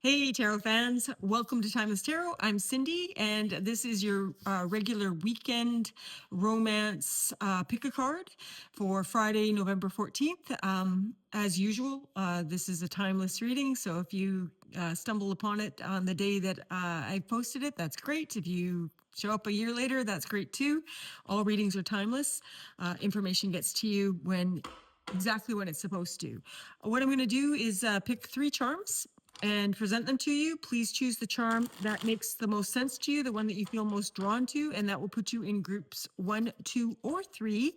Hey, tarot fans. Welcome to Timeless Tarot. I'm Cindy, and this is your regular weekend romance pick a card for Friday, November 14th. As usual, this is a timeless reading, so if you stumble upon it on the day that I posted it, that's great. If you show up a year later, that's great too. All readings are timeless. Information gets to you exactly when it's supposed to. What I'm going to do is pick 3 charms and present them to you. Please choose the charm that makes the most sense to you, the one that you feel most drawn to, and that will put you in groups 1, 2, or 3.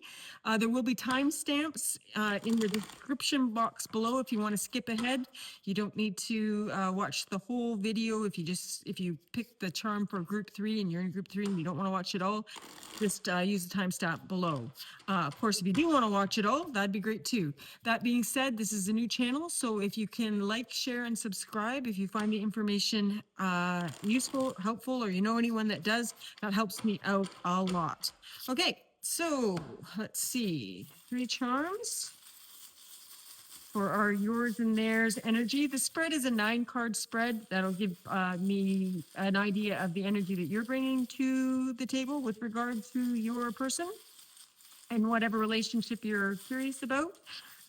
There will be timestamps in the description box below if you want to skip ahead. You don't need to watch the whole video. If you pick the charm for group 3 and you're in group 3 and you don't want to watch it all, just use the timestamp below. Of course, if you do want to watch it all, that'd be great too. That being said, this is a new channel, so if you can like, share, and subscribe, if you find the information useful, helpful, or you know anyone that does, that helps me out a lot. Okay, so let's see. 3 charms for our yours and theirs energy. The spread is a 9-card spread. That'll give me an idea of the energy that you're bringing to the table with regard to your person and whatever relationship you're curious about,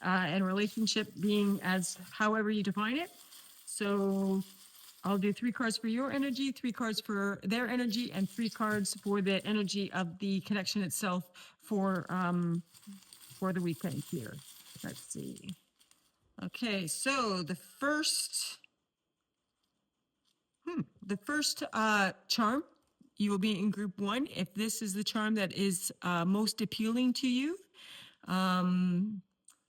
and relationship being as however you define it. So I'll do 3 cards for your energy, 3 cards for their energy, and 3 cards for the energy of the connection itself for the weekend here. Let's see. Okay, so the first charm, you will be in group 1 if this is the charm that is most appealing to you.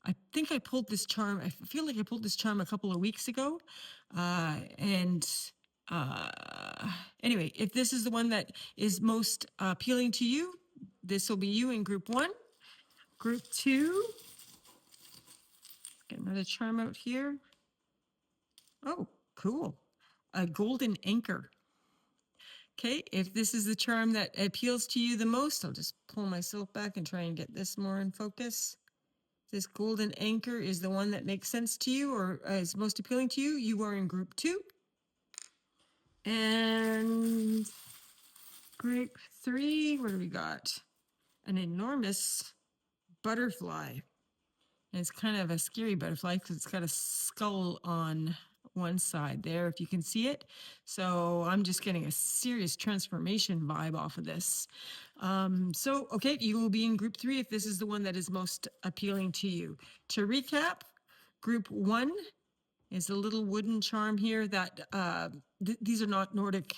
I think I pulled this charm. I feel like I pulled this charm a couple of weeks ago. Anyway, if this is the one that is most appealing to you, this will be you in group 1. Group 2, get another charm out here. Oh, cool. A golden anchor. Okay, if this is the charm that appeals to you the most, I'll just pull myself back and try and get this more in focus. This golden anchor is the one that makes sense to you or is most appealing to you. You are in group 2. And group 3, what do we got? An enormous butterfly. And it's kind of a scary butterfly because it's got a skull on one side there, if you can see it. So I'm just getting a serious transformation vibe off of this. Okay, you will be in group 3 if this is the one that is most appealing to you. To recap, group 1 is a little wooden charm here that these are not Nordic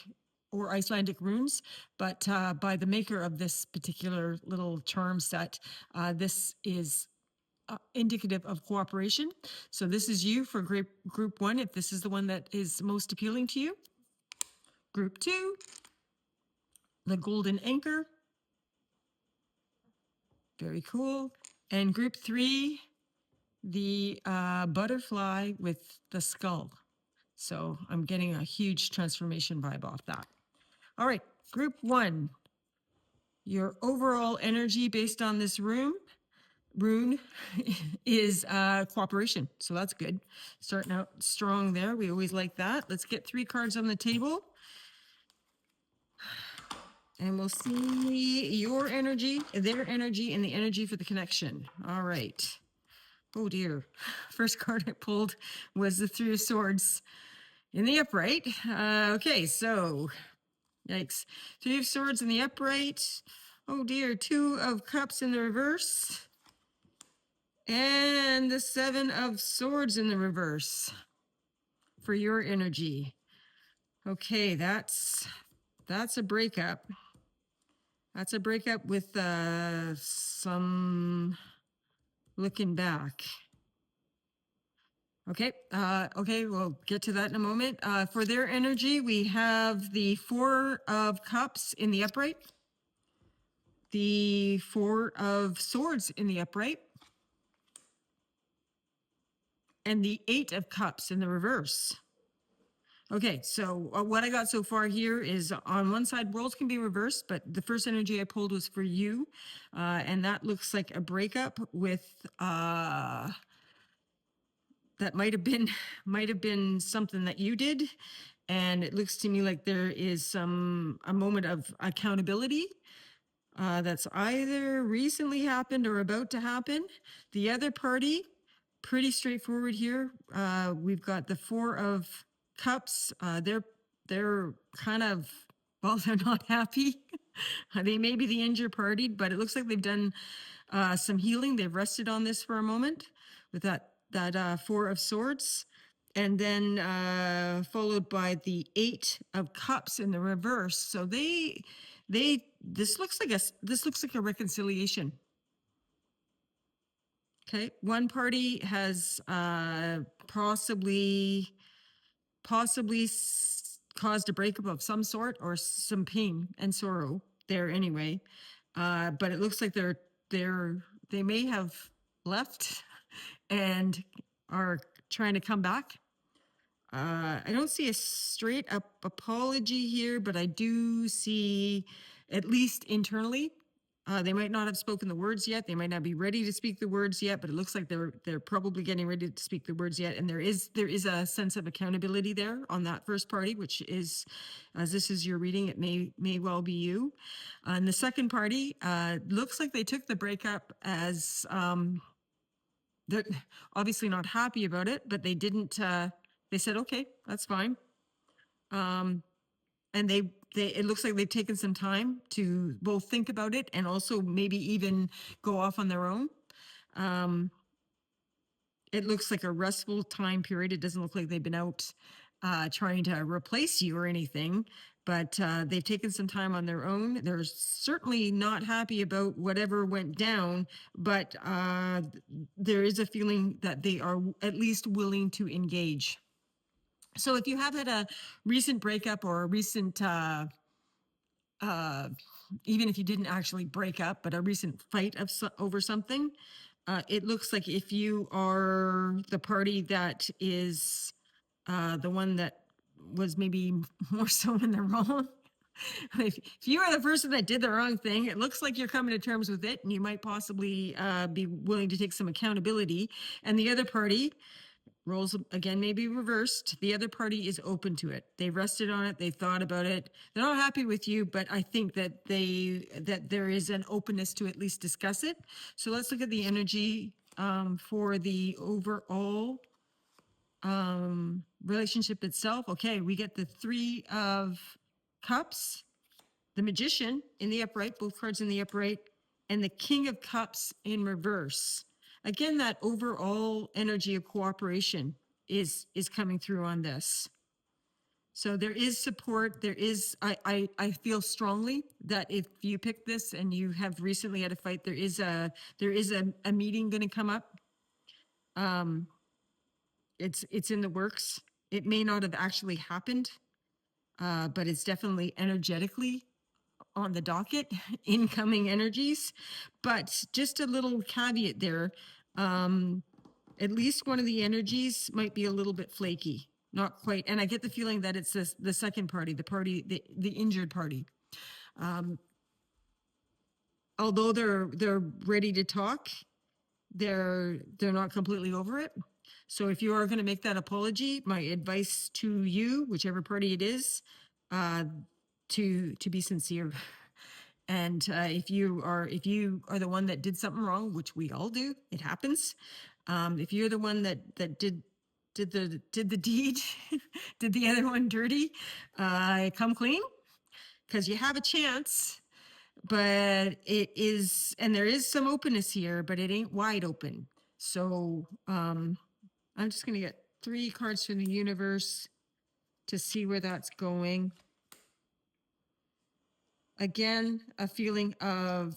or Icelandic runes, but by the maker of this particular little charm set, this is indicative of cooperation. So this is you for group 1 if this is the one that is most appealing to you. Group 2, the golden anchor. Very cool. And group 3, the butterfly with the skull. So I'm getting a huge transformation vibe off that. All right, group 1, your overall energy based on this rune is cooperation. So that's good. Starting out strong there. We always like that. Let's get 3 cards on the table. And we'll see your energy, their energy, and the energy for the connection. All right. Oh dear. First card I pulled was the 3 of Swords in the upright. Okay, so yikes. 3 of Swords in the upright. Oh dear. 2 of Cups in the reverse. And the 7 of Swords in the reverse for your energy. Okay, that's a breakup. That's a breakup with some looking back. Okay, we'll get to that in a moment. For their energy, we have the 4 of Cups in the upright, the 4 of Swords in the upright, and the 8 of Cups in the reverse. Okay, so what I got so far here is on one side, worlds can be reversed, but the first energy I pulled was for you. And that looks like a breakup with the that might have been something that you did. And it looks to me like there is a moment of accountability that's either recently happened or about to happen. The other party, pretty straightforward here. We've got the Four of Cups. They're kind of, well, they're not happy. They may be the injured party, but it looks like they've done some healing. They've rested on this for a moment with that Four of Swords, and then followed by the Eight of Cups in the reverse. So this looks like a reconciliation. Okay, one party has possibly caused a breakup of some sort or some pain and sorrow there anyway. But it looks like they may have left and are trying to come back. I don't see a straight up apology here, but I do see, at least internally, they might not have spoken the words yet. They might not be ready to speak the words yet, but it looks like they're probably getting ready to speak the words yet. And there is a sense of accountability there on that first party, which is, as this is your reading, it may well be you. And the second party looks like they took the breakup as they're obviously not happy about it, but they didn't. They said, okay, that's fine. And it looks like they've taken some time to both think about it and also maybe even go off on their own. It looks like a restful time period. It doesn't look like they've been out trying to replace you or anything, but they've taken some time on their own. They're certainly not happy about whatever went down, but there is a feeling that they are at least willing to engage. So if you have had a recent breakup or a recent, even if you didn't actually break up, but a recent fight over something, it looks like if you are the party that is the one that was maybe more so in the wrong, if you are the person that did the wrong thing, it looks like you're coming to terms with it and you might possibly be willing to take some accountability. And the other party, roles again may be reversed. The other party is open to it. They rested on it. They thought about it. They're not happy with you, but I think that there is an openness to at least discuss it. So let's look at the energy for the overall relationship itself. Okay, we get the Three of Cups, the Magician in the upright, both cards in the upright, and the King of Cups in reverse. Again, that overall energy of cooperation is coming through on this. So there is support. There is, I feel strongly that if you pick this and you have recently had a fight, there is a meeting going to come up. It's in the works. It may not have actually happened, but it's definitely energetically on the docket, incoming energies. But just a little caveat there, at least one of the energies might be a little bit flaky, not quite. And I get the feeling that it's the second party, the injured party. Although they're ready to talk, they're not completely over it. So if you are going to make that apology, my advice to you, whichever party it is, to be sincere. And if you are the one that did something wrong, which we all do, it happens. If you're the one that did the deed, did the other one dirty, come clean, because you have a chance. But it is, and there is some openness here, but it ain't wide open. So I'm just going to get 3 cards from the universe to see where that's going. Again, a feeling of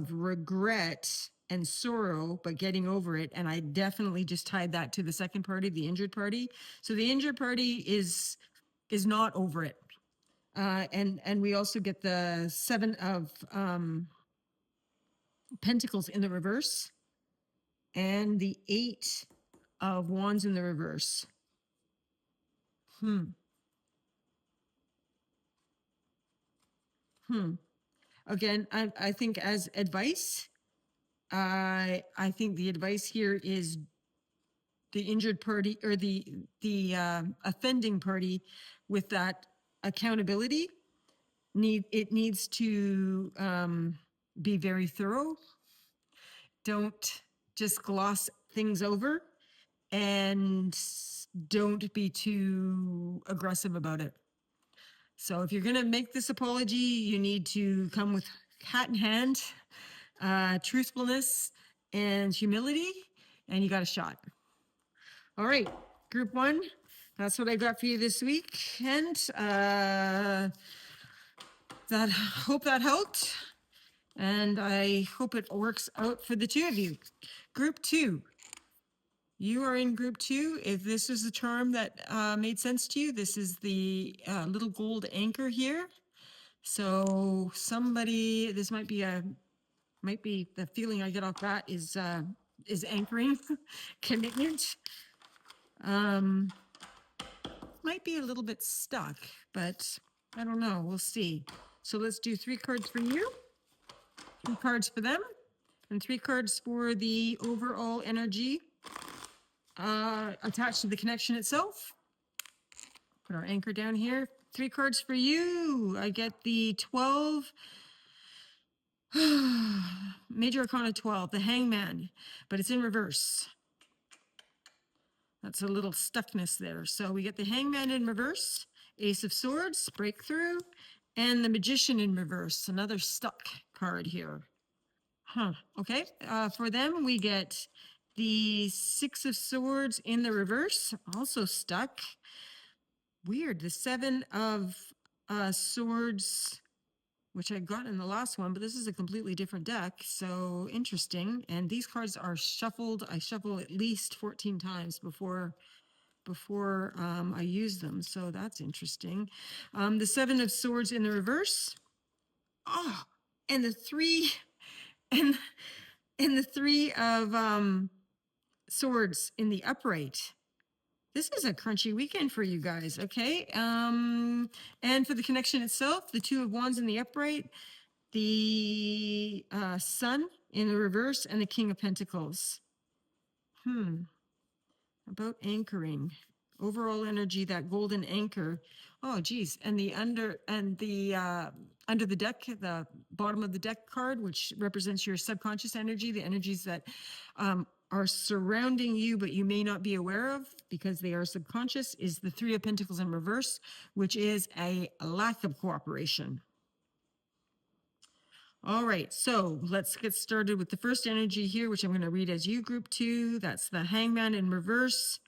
regret and sorrow, but getting over it. And I definitely just tied that to the second party, the injured party. So the injured party is not over it. And we also get the 7 of Pentacles in the reverse and the 8 of Wands in the reverse. Again, I think as advice, I think the advice here is injured party or the offending party with that accountability. It needs to be very thorough. Don't just gloss things over, and don't be too aggressive about it. So if you're going to make this apology, you need to come with hat in hand, truthfulness and humility, and you got a shot. All right, group one, that's what I got for you this week. And hope that helped. And I hope it works out for the two of you. Group two. You are in group two. If this is a charm that made sense to you, this is the little gold anchor here. So somebody, this might be the feeling I get off that is anchoring, commitment. Might be a little bit stuck, but I don't know. We'll see. So let's do 3 cards for you, 3 cards for them, and 3 cards for the overall energy attached to the connection itself. Put our anchor down here. 3 cards for you. I get the 12. Major Arcana 12, the Hangman, but it's in reverse. That's a little stuckness there. So we get the Hangman in reverse, Ace of Swords, breakthrough, and the Magician in reverse, another stuck card here. Okay. For them, we get the 6 of Swords in the reverse, also stuck. Weird. The 7 of Swords, which I got in the last one, but this is a completely different deck. So interesting. And these cards are shuffled. I shuffle at least 14 times before I use them. So that's interesting. The 7 of Swords in the reverse. Oh, and the 3 and the 3 of Swords in the upright. This is a crunchy weekend for you guys, okay? And for the connection itself, the 2 of Wands in the upright, the Sun in the reverse, and the King of Pentacles. About anchoring. Overall energy, that golden anchor. Oh, geez. And the under the deck, the bottom of the deck card, which represents your subconscious energy, the energies that are surrounding you, but you may not be aware of because they are subconscious, is the 3 of Pentacles in reverse, which is a lack of cooperation. All right, so let's get started with the first energy here, which I'm going to read as you, group 2. That's the Hangman in reverse,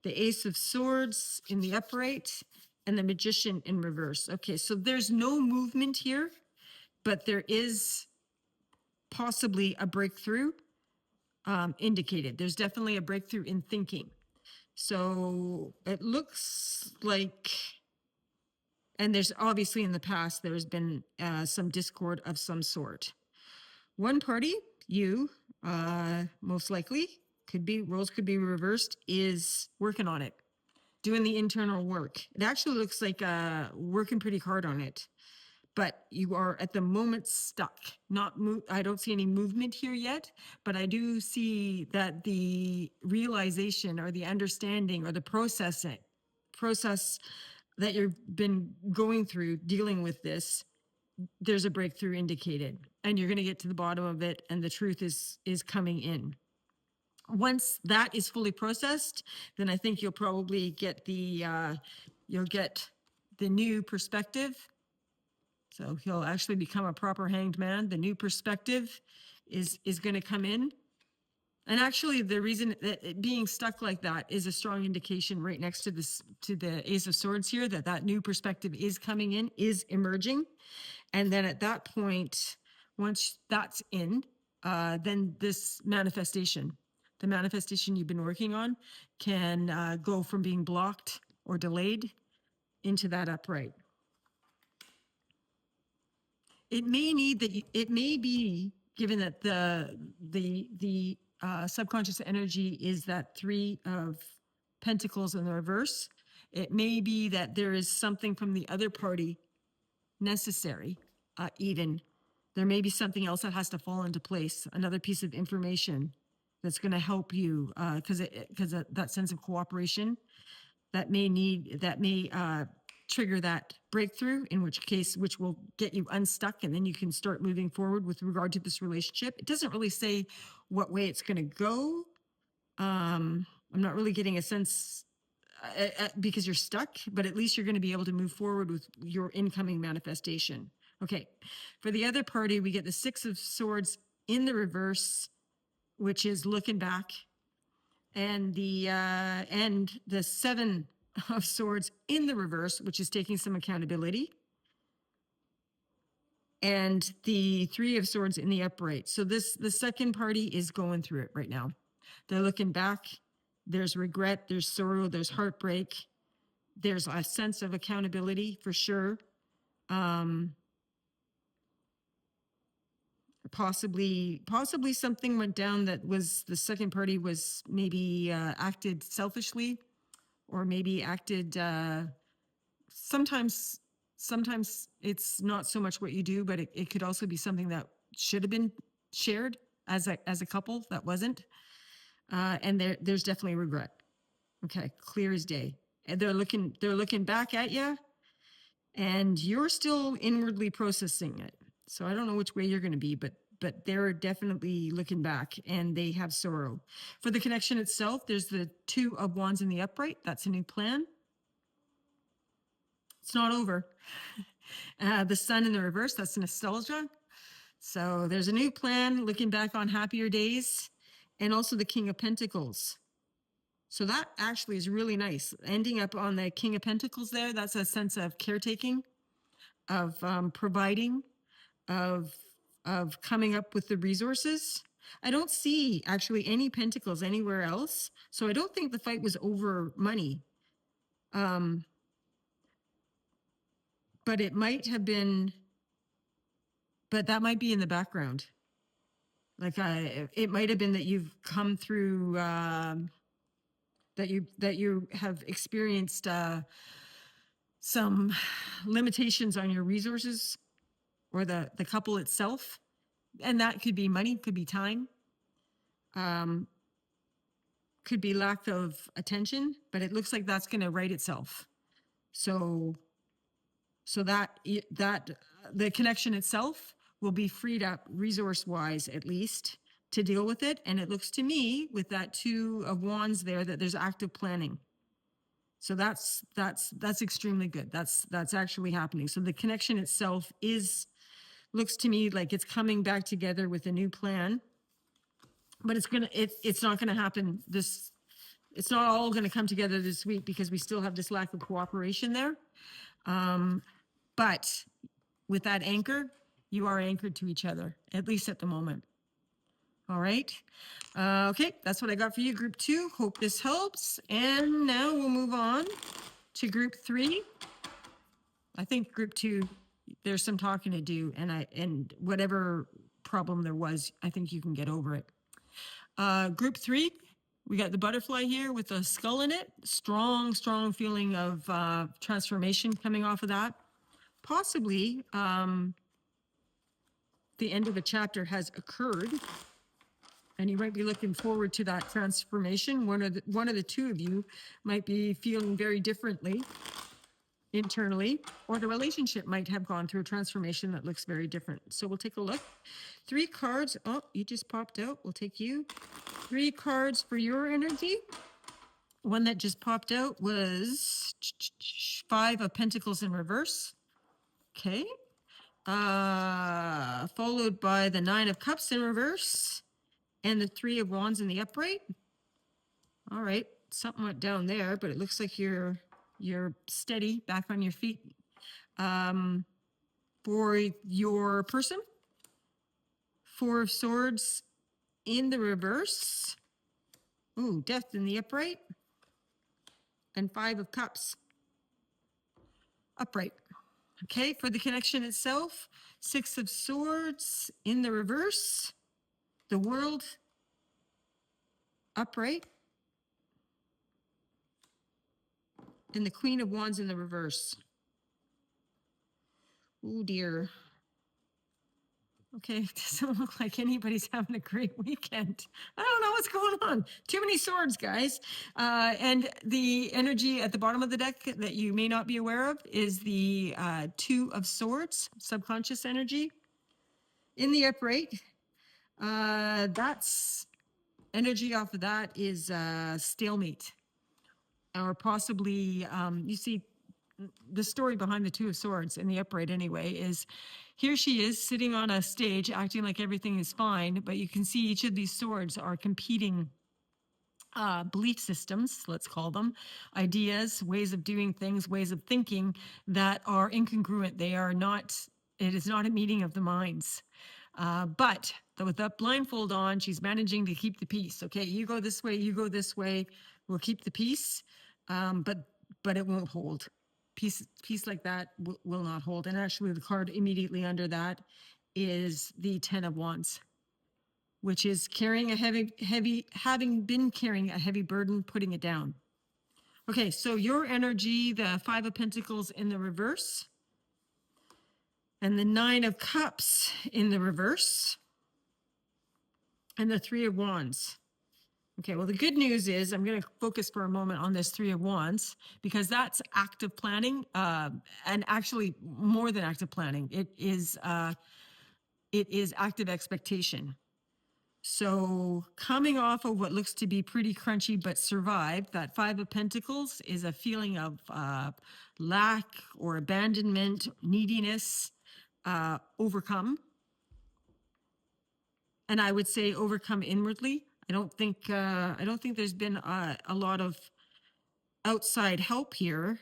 the Ace of Swords in the upright, and the Magician in reverse. Okay, so there's no movement here, but there is possibly a breakthrough indicated. There's definitely a breakthrough in thinking. So it looks like, and there's obviously in the past, there's been some discord of some sort. One party, you, most likely, roles could be reversed, is working on it, doing the internal work. It actually looks like working pretty hard on it. But you are at the moment stuck. I don't see any movement here yet, but I do see that the realization or the understanding or the process that you've been going through dealing with this, there's a breakthrough indicated, and you're going to get to the bottom of it, and the truth is coming in. Once that is fully processed, then I think you'll probably get the new perspective. So he'll actually become a proper hanged man. The new perspective is going to come in. And actually, the reason that it being stuck like that is a strong indication right next to the Ace of Swords here, that new perspective is coming in, is emerging. And then at that point, once that's in, then this manifestation, the manifestation you've been working on, can go from being blocked or delayed into that upright. It may be, given that the subconscious energy is that 3 of Pentacles in the reverse, it may be that there is something from the other party necessary, even. There may be something else that has to fall into place, another piece of information that's going to help you because that sense of cooperation that may trigger that breakthrough, in which will get you unstuck, and then you can start moving forward with regard to this relationship. It doesn't really say what way it's going to go. I'm not really getting a sense because you're stuck, but at least you're going to be able to move forward with your incoming manifestation. Okay. For the other party, we get the Six of Swords in the reverse, which is looking back, and the Seven of Swords in the reverse, which is taking some accountability, and the Three of Swords in the upright. So the second party is going through it right now. They're looking back. There's regret, there's sorrow, there's heartbreak. There's a sense of accountability for sure. Possibly something went down that was the second party was maybe acted selfishly, or maybe acted sometimes it's not so much what you do, but it could also be something that should have been shared as a couple that wasn't. And there's definitely regret. Okay, clear as day. And they're looking back at you, and you're still inwardly processing it. So I don't know which way you're going to be, but they're definitely looking back, and they have sorrow. For the connection itself, there's the Two of Wands in the upright. That's a new plan. It's not over. The Sun in the reverse, that's nostalgia. So there's a new plan, looking back on happier days, and also the King of Pentacles. So that actually is really nice. Ending up on the King of Pentacles there, that's a sense of caretaking, of providing, of coming up with the resources. I don't see actually any pentacles anywhere else. So I don't think the fight was over money. But it might have been, but that might be in the background. Like it might have been that you've come through, that you have experienced some limitations on your resources, or the couple itself. And that could be money, could be time, could be lack of attention, but it looks like that's going to right itself. So that the connection itself will be freed up resource wise, at least, to deal with it. And it looks to me, with that Two of Wands there, that there's active planning. So that's extremely good. That's actually happening. So the connection itself looks to me like it's coming back together with a new plan, but it's not gonna happen it's not all gonna come together this week, because we still have this lack of cooperation there. But with that anchor, you are anchored to each other, at least at the moment. All right. Okay, that's what I got for you, group 2. Hope this helps. And now we'll move on to group 3. I think group 2, there's some talking to do, and whatever problem there was, I think you can get over it. Group 3, we got the butterfly here with a skull in it. Strong feeling of transformation coming off of that. Possibly the end of a chapter has occurred, and you might be looking forward to that transformation. One of the two of you might be feeling very differently internally, or the relationship might have gone through a transformation that looks very different. So we'll take a look. 3 cards. Oh, you just popped out. We'll take you. 3 cards for your energy. One that just popped out was 5 of Pentacles in reverse. Okay. Followed by the 9 of Cups in reverse, and the 3 of Wands in the upright. All right, something went down there, but it looks like you're steady, back on your feet. For your person, 4 of Swords in the reverse. Ooh, Death in the upright. And 5 of Cups upright. Okay, for the connection itself, 6 of Swords in the reverse. The World upright. And the Queen of Wands in the reverse. Oh dear. Okay, doesn't look like anybody's having a great weekend. I don't know what's going on. Too many swords, guys. And the energy at the bottom of the deck that you may not be aware of is the Two of Swords, subconscious energy. In the upright, that's energy off of that is stalemate. Or possibly, you see, the story behind the Two of Swords in the upright anyway is here she is sitting on a stage acting like everything is fine, but you can see each of these swords are competing belief systems, let's call them, ideas, ways of doing things, ways of thinking that are incongruent. They are not, it is not a meeting of the minds. But with that blindfold on, she's managing to keep the peace. Okay, you go this way, you go this way, we'll keep the peace, but it won't hold. Peace like that will not hold. And actually the card immediately under that is the Ten of Wands, which is carrying a having been carrying a heavy burden, putting it down. Okay, so your energy, the Five of Pentacles in the reverse, and the Nine of Cups in the reverse, and the Three of Wands. Okay, well, the good news is I'm going to focus for a moment on this Three of Wands because that's active planning, and actually more than active planning. It is active expectation. So coming off of what looks to be pretty crunchy but survived, that Five of Pentacles is a feeling of lack or abandonment, neediness, overcome. And I would say overcome inwardly. I don't think there's been a lot of outside help here.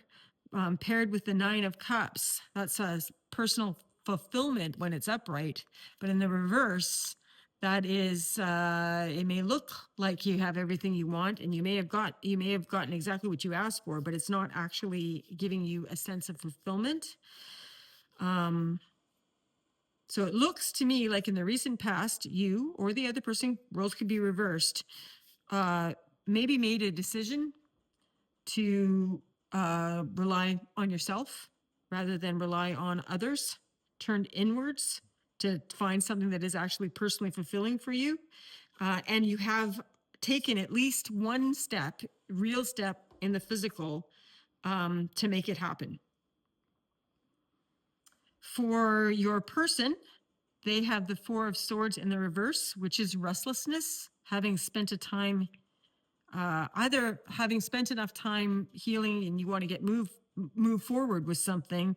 Paired with the Nine of Cups, that's a personal fulfillment when it's upright, but in the reverse, that is, it may look like you have everything you want and you may have gotten exactly what you asked for, but it's not actually giving you a sense of fulfillment. So it looks to me like in the recent past, you or the other person, roles could be reversed, maybe made a decision to rely on yourself rather than rely on others, turned inwards to find something that is actually personally fulfilling for you. And you have taken at least one step, real step in the physical to make it happen. For your person, they have the Four of Swords in the reverse, which is restlessness, having spent a time, either having spent enough time healing and you want to get move forward with something,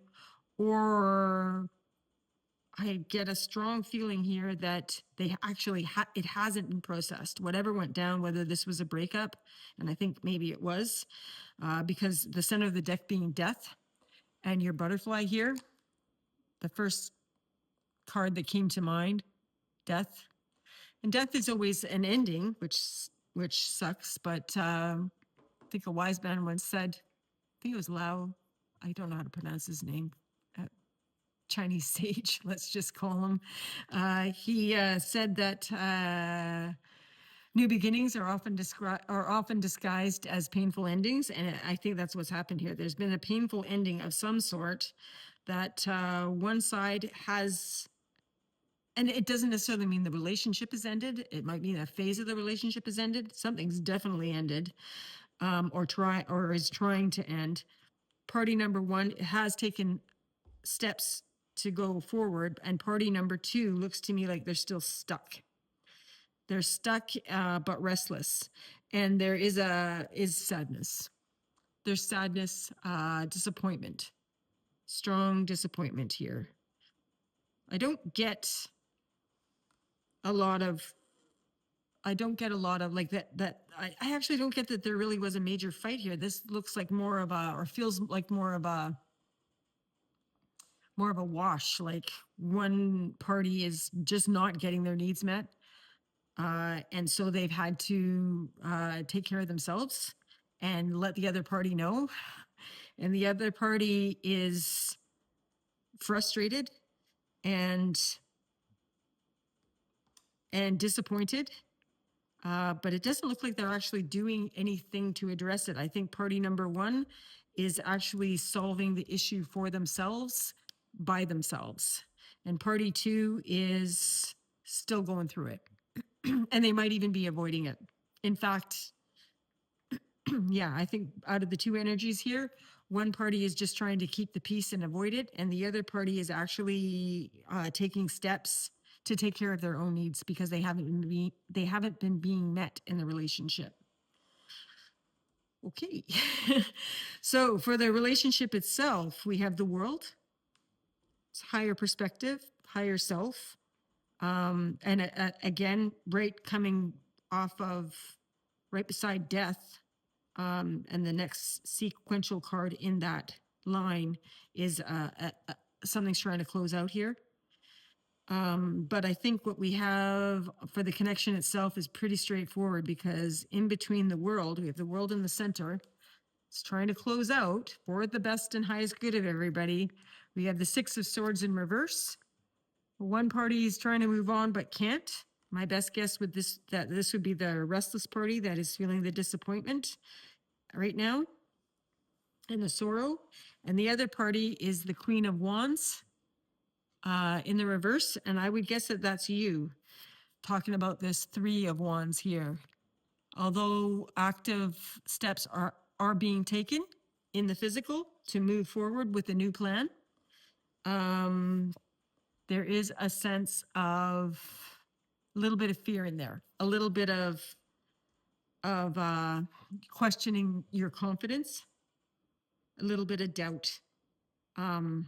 or I get a strong feeling here that they actually it hasn't been processed. Whatever went down, whether this was a breakup, and I think maybe it was, because the center of the deck being death, and your butterfly here, the first card that came to mind, death. And death is always an ending, which sucks. But I think a wise man once said, I think it was Lao, I don't know how to pronounce his name, Chinese sage, let's just call him. He said that new beginnings are often disguised as painful endings, and I think that's what's happened here. There's been a painful ending of some sort that one side has. And it doesn't necessarily mean the relationship is ended. It might mean a phase of the relationship is ended. Something's definitely ended, or is trying to end. Party number one has taken steps to go forward, and party number two looks to me like they're still stuck. They're stuck, but restless, and there is sadness. There's sadness, disappointment, strong disappointment here. I don't get a lot of like that. I actually don't get that there really was a major fight here. This looks like more of a, or feels like more of a wash. Like one party is just not getting their needs met. And so they've had to take care of themselves and let the other party know. And the other party is frustrated and disappointed. But it doesn't look like they're actually doing anything to address it. I think party number one is actually solving the issue for themselves by themselves. And party two is still going through it. And they might even be avoiding it. In fact, yeah, I think out of the two energies here, one party is just trying to keep the peace and avoid it, and the other party is actually taking steps to take care of their own needs because they haven't been being met in the relationship. Okay. So for the relationship itself, we have the world, it's higher perspective, higher self. And again, right coming off of right beside death. And the next sequential card in that line is something's trying to close out here. But I think what we have for the connection itself is pretty straightforward because in between the world, we have the world in the center. It's trying to close out for the best and highest good of everybody. We have the Six of Swords in reverse. One party is trying to move on but can't. My best guess would that this would be the restless party that is feeling the disappointment right now and the sorrow. And the other party is the Queen of Wands in the reverse. And I would guess that that's you talking about this Three of Wands here. Although active steps are being taken in the physical to move forward with a new plan, there is a sense of a little bit of fear in there, a little bit of questioning your confidence, a little bit of doubt. And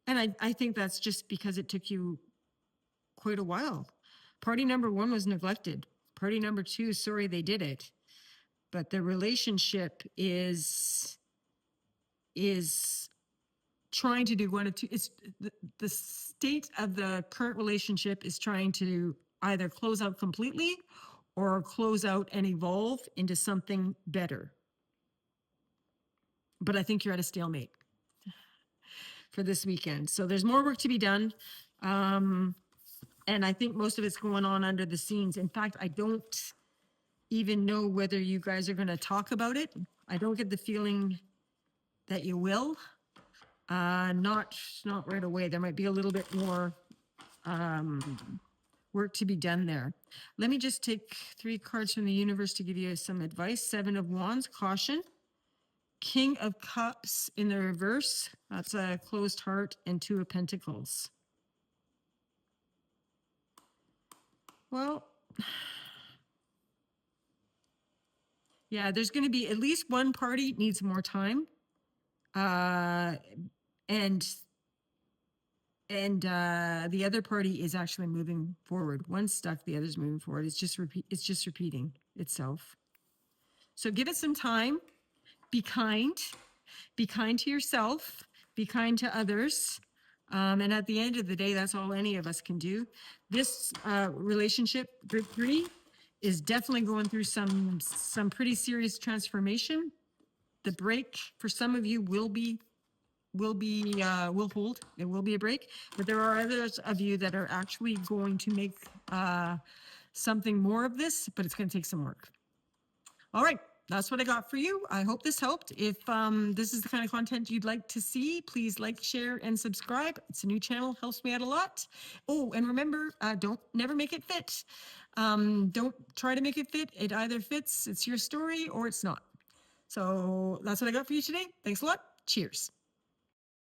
I think that's just because it took you quite a while. Party number one was neglected. Party number two, sorry, they did it. But the relationship is trying to do one of two. It's the state of the current relationship is trying to either close out completely or close out and evolve into something better. But I think you're at a stalemate for this weekend. So there's more work to be done. And I think most of it's going on under the scenes. In fact, I don't even know whether you guys are going to talk about it. I don't get the feeling that you will. Not right away. There might be a little bit more work to be done there. Let me just take 3 cards from the universe to give you some advice. 7 of Wands, caution. King of Cups in the reverse. That's a closed heart, and 2 of Pentacles. Well, yeah, there's going to be at least one party needs more time. And the other party is actually moving forward. One's stuck, the other's moving forward. It's just repeating itself. So give it some time. Be kind to yourself, be kind to others. And at the end of the day, that's all any of us can do. This relationship, group 3, is definitely going through some pretty serious transformation. The break for some of you will hold. There will be a break, but there are others of you that are actually going to make something more of this, but it's going to take some work. All right. That's what I got for you. I hope this helped. If this is the kind of content you'd like to see, please like, share, and subscribe. It's a new channel, helps me out a lot. Oh, and remember, never make it fit. Don't try to make it fit. It either fits, it's your story, or it's not. So that's what I got for you today. Thanks a lot. Cheers.